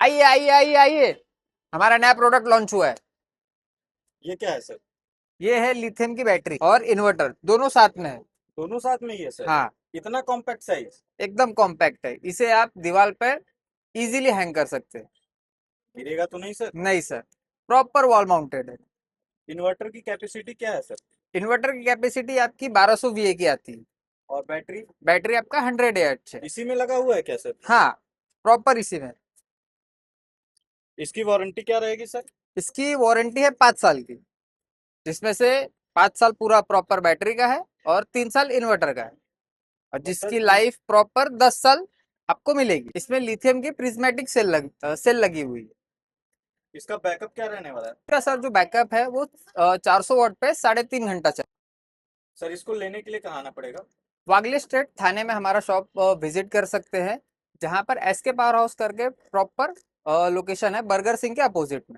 आइए आइए आइए आइए, हमारा नया प्रोडक्ट लॉन्च हुआ है। ये क्या है सर? ये है लिथियम की बैटरी और इन्वर्टर दोनों साथ में है। दोनों साथ में ही है सर? हाँ, इतना कॉम्पैक्ट साइज? एकदम कॉम्पैक्ट है। इसे आप दीवार पर इजीली हैंग कर सकते हैं। गिरेगा तो नहीं सर? नहीं सर, प्रॉपर वॉल माउंटेड है। इन्वर्टर की कैपेसिटी क्या है सर? इन्वर्टर की कैपेसिटी आपकी 1200 वीए की आती है। और बैटरी? बैटरी आपका 100 एएच है। इसी में लगा हुआ है क्या सर? हाँ, प्रॉपर इसी में। इसकी वारंटी क्या रहेगी सर? इसकी वारंटी है 5 साल की, जिसमें से 5 साल पूरा प्रॉपर बैटरी का है और 3 साल इन्वर्टर का है, और और सर जिसकी लाइफ प्रॉपर 10 साल आपको मिलेगी। इसमें लिथियम की प्रिज्मेटिक सेल लगी हुई है। इसका बैकअप क्या रहने वाला है? इसका सर जो बैकअप है वो 400 वाट पे 3.5 घंटा चल। सर इसको लेने के लिए कहाँ आना पड़ेगा? वागले स्ट्रीट थाने में हमारा शॉप विजिट कर सकते हैं, जहां पर एसके पावर हाउस करके प्रॉपर लोकेशन है, बर्गर सिंह के अपोजिट में।